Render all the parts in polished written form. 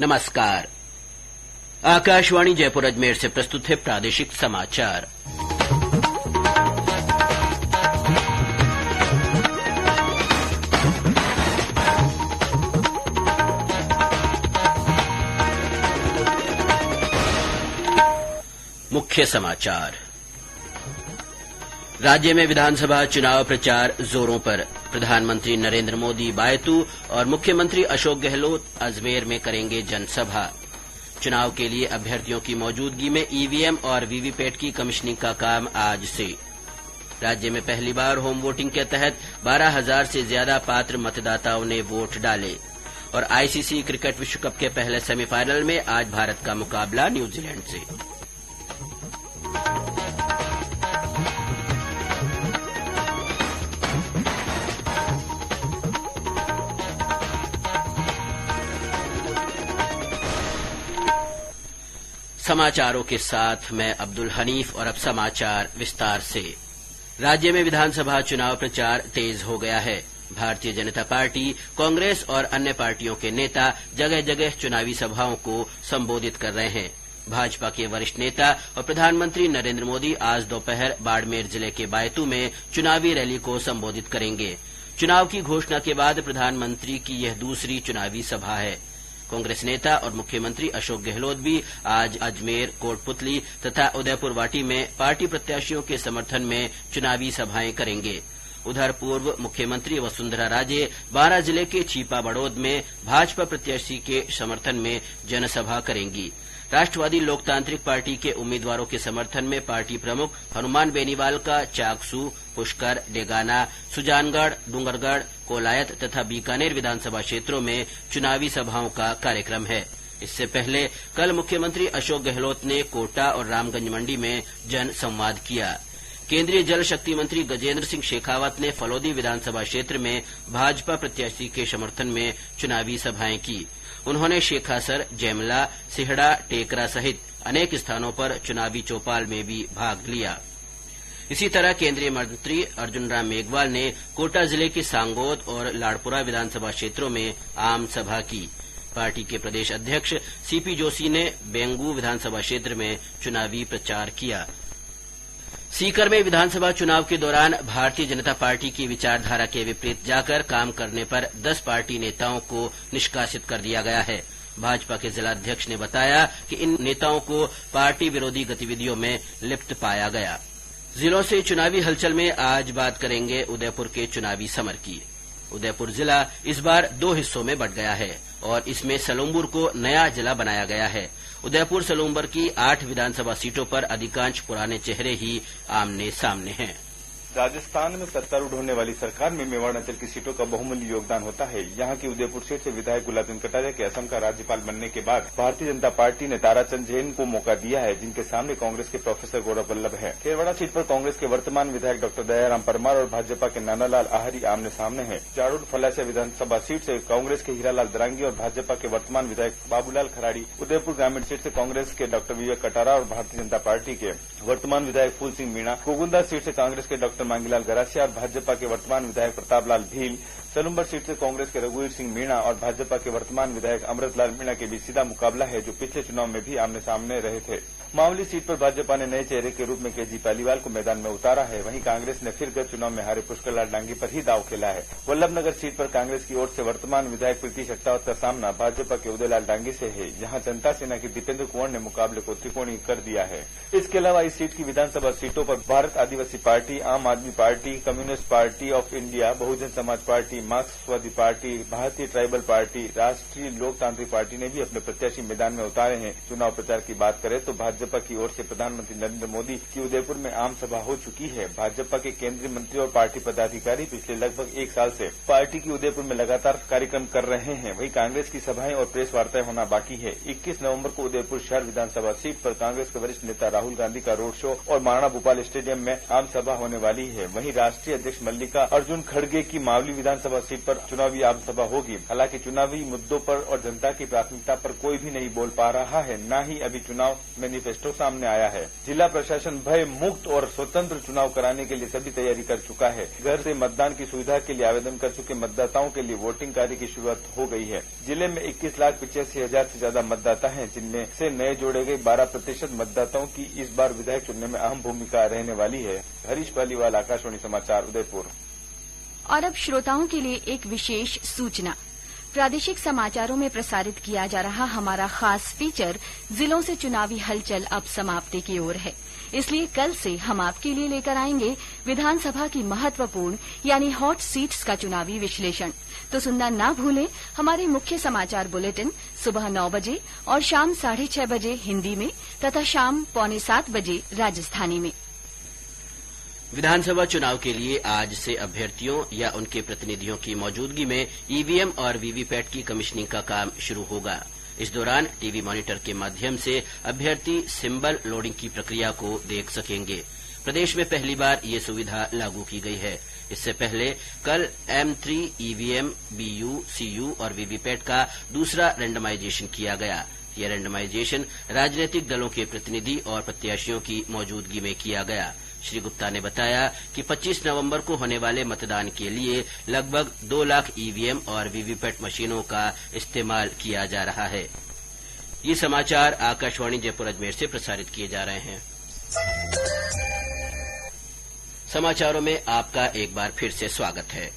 नमस्कार। आकाशवाणी जयपुर अजमेर से प्रस्तुत है प्रादेशिक समाचार। मुख्य समाचार। राज्य में विधानसभा चुनाव प्रचार जोरों पर। प्रधानमंत्री नरेंद्र मोदी बायतू और मुख्यमंत्री अशोक गहलोत अजमेर में करेंगे जनसभा। चुनाव के लिए अभ्यर्थियों की मौजूदगी में ईवीएम और वीवीपैट की कमीशनिंग का काम आज से। राज्य में पहली बार होम वोटिंग के तहत 12,000 से ज्यादा पात्र मतदाताओं ने वोट डाले। और आईसीसी क्रिकेट विश्व कप के पहले सेमीफाइनल में आज भारत का मुकाबला न्यूजीलैंड से। समाचारों के साथ मैं अब्दुल हनीफ और अब समाचार विस्तार से। राज्य में विधानसभा चुनाव प्रचार तेज हो गया है। भारतीय जनता पार्टी, कांग्रेस और अन्य पार्टियों के नेता जगह जगह चुनावी सभाओं को संबोधित कर रहे हैं। भाजपा के वरिष्ठ नेता और प्रधानमंत्री नरेंद्र मोदी आज दोपहर बाड़मेर जिले के बायतू में चुनावी रैली को संबोधित करेंगे। चुनाव की घोषणा के बाद प्रधानमंत्री की यह दूसरी चुनावी सभा है। कांग्रेस नेता और मुख्यमंत्री अशोक गहलोत भी आज अजमेर, कोटपुतली तथा उदयपुर वाटी में पार्टी प्रत्याशियों के समर्थन में चुनावी सभाएं करेंगे। उधर पूर्व मुख्यमंत्री वसुंधरा राजे बारां जिले के छीपा बड़ौद में भाजपा प्रत्याशी के समर्थन में जनसभा करेंगी। राष्ट्रवादी लोकतांत्रिक पार्टी के उम्मीदवारों के समर्थन में पार्टी प्रमुख हनुमान बेनीवाल का चाकसू, पुष्कर, डेगाना, सुजानगढ़, डूंगरगढ़, कोलायत तथा बीकानेर विधानसभा क्षेत्रों में चुनावी सभाओं का कार्यक्रम है। इससे पहले कल मुख्यमंत्री अशोक गहलोत ने कोटा और रामगंज मंडी में जनसंवाद किया। केंद्रीय जल शक्ति मंत्री गजेंद्र सिंह शेखावत ने फलौदी विधानसभा क्षेत्र में भाजपा प्रत्याशी के समर्थन में चुनावी सभाएं की। उन्होंने शेखासर, जैमला, सिहड़ा, टेकरा सहित अनेक स्थानों पर चुनावी चौपाल में भी भाग लिया। इसी तरह केंद्रीय मंत्री अर्जुन राम मेघवाल ने कोटा जिले के सांगोद और लाड़पुरा विधानसभा क्षेत्रों में आम सभा की। पार्टी के प्रदेश अध्यक्ष सीपी जोशी ने बेंगू विधानसभा क्षेत्र में चुनावी प्रचार किया। सीकर में विधानसभा चुनाव के दौरान भारतीय जनता पार्टी की विचारधारा के विपरीत जाकर काम करने पर 10 पार्टी नेताओं को निष्कासित कर दिया गया है। भाजपा के जिलाध्यक्ष ने बताया कि इन नेताओं को पार्टी विरोधी गतिविधियों में लिप्त पाया गया। जिलों से चुनावी हलचल में आज बात करेंगे उदयपुर के चुनावी समर की। उदयपुर जिला इस बार 2 हिस्सों में बंट गया है और इसमें सलूम्बुर को नया जिला बनाया गया है। उदयपुर सलूम्बर की 8 विधानसभा सीटों पर अधिकांश पुराने चेहरे ही आमने सामने हैं। राजस्थान में सत्तारूढ़ होने वाली सरकार में मेवाड़ अंचल की सीटों का बहुमूल्य योगदान होता है। यहाँ की उदयपुर सीट से विधायक गुलाबचंद कटारिया के असम का राज्यपाल बनने के बाद भारतीय जनता पार्टी ने ताराचंद जैन को मौका दिया है, जिनके सामने कांग्रेस के प्रोफेसर गौरव वल्लभ है। खेरवाड़ा सीट पर कांग्रेस के वर्तमान विधायक डॉक्टर दयाराम परमार और भाजपा के नानालाल आहारी आमने सामने हैं। जाड़ोड फलासिया विधानसभा सीट से कांग्रेस के हीरालाल दरांगी और भाजपा के वर्तमान विधायक बाबूलाल खराड़ी, उदयपुर ग्रामीण सीट से कांग्रेस के डॉक्टर विवेक कटारा और भारतीय जनता पार्टी के वर्तमान विधायक फूल सिंह मीणा, गोगुंदा सीट से कांग्रेस के डॉक्टर मांगीलाल गरासिया और भाजपा के वर्तमान विधायक प्रतापलाल भील, सलूम्बर सीट से कांग्रेस के रघुवीर सिंह मीणा और भाजपा के वर्तमान विधायक अमृतलाल मीणा के बीच सीधा मुकाबला है, जो पिछले चुनाव में भी आमने सामने रहे थे। मामूली सीट पर भाजपा ने नए चेहरे के रूप में केजी पालीवाल को मैदान में उतारा है। वहीं कांग्रेस ने फिर गत चुनाव में हारे पुष्करलाल डांगी पर ही दांव खेला है। वल्लभनगर सीट पर कांग्रेस की ओर से वर्तमान विधायक प्रीति शक्तावत का सामना भाजपा के उदयलाल डांगी से है। यहाँ जनता सेना के दीपेंद्र कुंवर ने मुकाबले को त्रिकोणीय कर दिया है। इसके अलावा इस सीट की विधानसभा सीटों पर भारत आदिवासी party, Aam Aadmi party, communist party of India, Bahujan Samaj party, मार्क्सवादी पार्टी, भारतीय ट्राइबल पार्टी, राष्ट्रीय लोकतांत्रिक पार्टी ने भी अपने प्रत्याशी मैदान में उतारे हैं। चुनाव प्रचार की बात करें तो भाजपा की ओर से प्रधानमंत्री नरेंद्र मोदी की उदयपुर में आम सभा हो चुकी है। भाजपा के केंद्रीय मंत्री और पार्टी पदाधिकारी पिछले लगभग 1 साल से पार्टी की उदयपुर में लगातार कार्यक्रम कर रहे हैं। वहीं कांग्रेस की सभाएं और प्रेस वार्ताएं होना बाकी है। 21 नवंबर को उदयपुर शहर विधानसभा सीट पर कांग्रेस के वरिष्ठ नेता राहुल गांधी का रोड शो और महाराणा भूपाल स्टेडियम में आम सभा होने वाली है। वहीं राष्ट्रीय अध्यक्ष मल्लिका अर्जुन खड़गे की मावली विधानसभा विधानसभा सीट पर चुनावी आमसभा होगी। हालांकि चुनावी मुद्दों पर और जनता की प्राथमिकता पर कोई भी नहीं बोल पा रहा है, न ही अभी चुनाव मैनिफेस्टो सामने आया है। जिला प्रशासन भय मुक्त और स्वतंत्र चुनाव कराने के लिए सभी तैयारी कर चुका है। घर से मतदान की सुविधा के लिए आवेदन कर चुके मतदाताओं के लिए वोटिंग कार्य की शुरुआत हो गई है। जिले में 21,85,000 से ज्यादा मतदाता हैं, जिनमें से नए जोड़े गए 12% मतदाताओं की इस बार विधायक चुनने में अहम भूमिका रहने वाली है। हरीश पालीवाल, आकाशवाणी समाचार, उदयपुर। और अब श्रोताओं के लिए एक विशेष सूचना। प्रादेशिक समाचारों में प्रसारित किया जा रहा हमारा खास फीचर जिलों से चुनावी हलचल अब समाप्ति की ओर है, इसलिए कल से हम आपके लिए लेकर आएंगे विधानसभा की महत्वपूर्ण यानी हॉट सीट्स का चुनावी विश्लेषण। तो सुनना ना भूलें हमारे मुख्य समाचार बुलेटिन सुबह 9 बजे और शाम 6:30 बजे हिंदी में तथा शाम 6:45 बजे राजस्थानी में। विधानसभा चुनाव के लिए आज से अभ्यर्थियों या उनके प्रतिनिधियों की मौजूदगी में ईवीएम और वीवीपैट की कमीशनिंग का काम शुरू होगा। इस दौरान टीवी मॉनिटर के माध्यम से अभ्यर्थी सिंबल लोडिंग की प्रक्रिया को देख सकेंगे। प्रदेश में पहली बार ये सुविधा लागू की गई है। इससे पहले कल M3 ईवीएम, BU, CU और वीवीपैट का दूसरा रैंडमाइजेशन किया गया। यह रैंडमाइजेशन राजनीतिक दलों के प्रतिनिधि और प्रत्याशियों की मौजूदगी में किया गया। श्री गुप्ता ने बताया कि 25 नवंबर को होने वाले मतदान के लिए लगभग 2 लाख ईवीएम और वीवीपैट मशीनों का इस्तेमाल किया जा रहा है। ये समाचार आकाशवाणी जयपुर अजमेर से प्रसारित किए जा रहे हैं। समाचारों में आपका एक बार फिर से स्वागत है।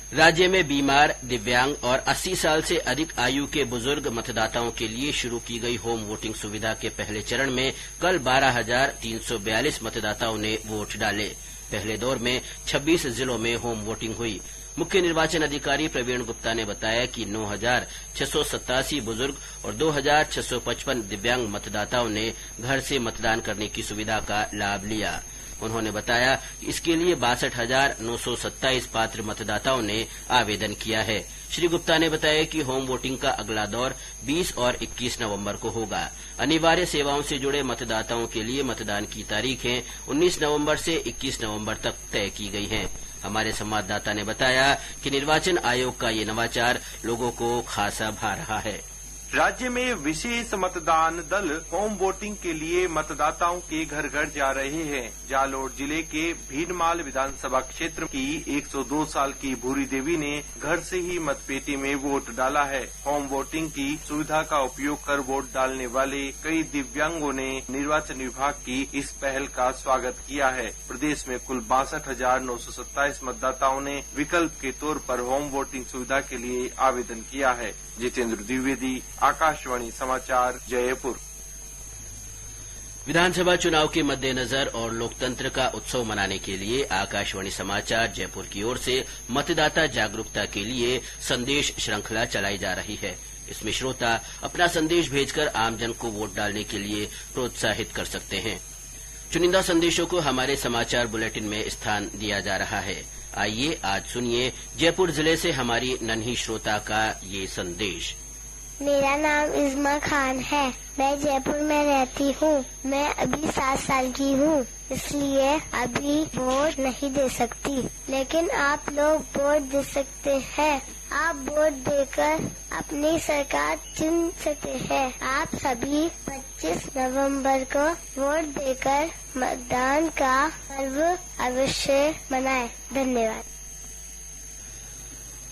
राज्य में बीमार, दिव्यांग और 80 साल से अधिक आयु के बुजुर्ग मतदाताओं के लिए शुरू की गई होम वोटिंग सुविधा के पहले चरण में कल 12,342 मतदाताओं ने वोट डाले। पहले दौर में 26 जिलों में होम वोटिंग हुई। मुख्य निर्वाचन अधिकारी प्रवीण गुप्ता ने बताया कि 9,687 बुजुर्ग और 2,655 दिव्यांग मतदाताओं ने घर से मतदान करने की सुविधा का लाभ लिया। उन्होंने बताया कि इसके लिए 62,927 पात्र मतदाताओं ने आवेदन किया है। श्री गुप्ता ने बताया कि होम वोटिंग का अगला दौर 20 और 21 नवंबर को होगा। अनिवार्य सेवाओं से जुड़े मतदाताओं के लिए मतदान की तारीखें 19 नवंबर से 21 नवंबर तक तय की गई हैं। हमारे संवाददाता ने बताया कि निर्वाचन आयोग का ये नवाचार लोगों को खासा भा रहा है। राज्य में विशेष मतदान दल होम वोटिंग के लिए मतदाताओं के घर घर जा रहे हैं। जालोर जिले के भीनमाल विधानसभा क्षेत्र की 102 साल की भूरी देवी ने घर से ही मतपेटी में वोट डाला है। होम वोटिंग की सुविधा का उपयोग कर वोट डालने वाले कई दिव्यांगों ने निर्वाचन विभाग की इस पहल का स्वागत किया है। प्रदेश में कुल 62,927 मतदाताओं ने विकल्प के तौर पर होम वोटिंग सुविधा के लिए आवेदन किया है। जितेंद्र द्विवेदी, आकाशवाणी समाचार, जयपुर। विधानसभा चुनाव के मद्देनजर और लोकतंत्र का उत्सव मनाने के लिए आकाशवाणी समाचार जयपुर की ओर से मतदाता जागरूकता के लिए संदेश श्रृंखला चलाई जा रही है। इसमें श्रोता अपना संदेश भेजकर आमजन को वोट डालने के लिए प्रोत्साहित कर सकते हैं। चुनिंदा संदेशों को हमारे समाचार बुलेटिन में स्थान दिया जा रहा है। आइए आज सुनिए जयपुर जिले से हमारी नन्ही श्रोता का ये संदेश। मेरा नाम इज़्मा खान है। मैं जयपुर में रहती हूँ। मैं अभी 7 साल की हूँ, इसलिए अभी वोट नहीं दे सकती, लेकिन आप लोग वोट दे सकते हैं। आप वोट देकर अपनी सरकार चुन सकते हैं। आप सभी 25 नवंबर को वोट देकर मतदान का पर्व अवश्य मनाएं। धन्यवाद।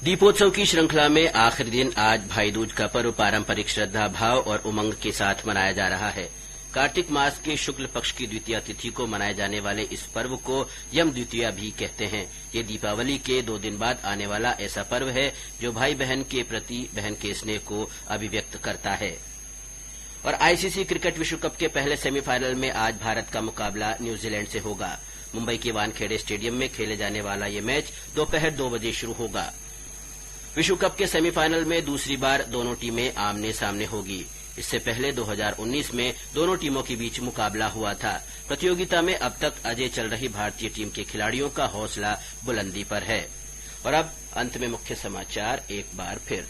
दीपोत्सव की श्रृंखला में आखिरी दिन आज भाई दूज का पर्व पारंपरिक श्रद्धा भाव और उमंग के साथ मनाया जा रहा है। कार्तिक मास के शुक्ल पक्ष की द्वितीया तिथि को मनाए जाने वाले इस पर्व को यम द्वितीया भी कहते हैं। ये दीपावली के 2 दिन बाद आने वाला ऐसा पर्व है जो भाई बहन के प्रति बहन के स्नेह को अभिव्यक्त करता है। और आईसीसी क्रिकेट विश्व कप के पहले सेमीफाइनल में आज भारत का मुकाबला न्यूजीलैंड से होगा। मुंबई के वानखेड़े स्टेडियम में खेले जाने वाला ये मैच दोपहर 2 बजे शुरू होगा। विश्व कप के सेमीफाइनल में दूसरी बार दोनों टीमें आमने सामने होगी। इससे पहले 2019 में दोनों टीमों के बीच मुकाबला हुआ था। प्रतियोगिता में अब तक अजय चल रही भारतीय टीम के खिलाड़ियों का हौसला बुलंदी पर है। और अब अंत में मुख्य समाचार एक बार फिर।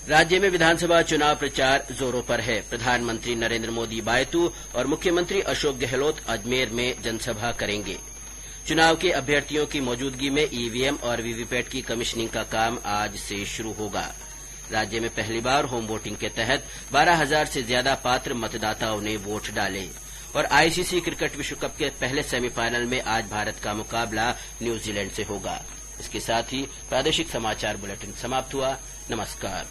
राज्य में विधानसभा चुनाव प्रचार जोरों पर है। प्रधानमंत्री नरेंद्र मोदी बायतू और मुख्यमंत्री अशोक गहलोत अजमेर में जनसभा करेंगे। चुनाव के अभ्यर्थियों की मौजूदगी में ईवीएम और वीवीपैट की कमीशनिंग का काम आज से शुरू होगा। राज्य में पहली बार होम वोटिंग के तहत 12,000 से ज्यादा पात्र मतदाताओं ने वोट डाले। और आईसीसी क्रिकेट विश्व कप के पहले सेमीफाइनल में आज भारत का मुकाबला न्यूजीलैंड से होगा। इसके साथ ही प्रादेशिक समाचार बुलेटिन समाप्त हुआ। नमस्कार।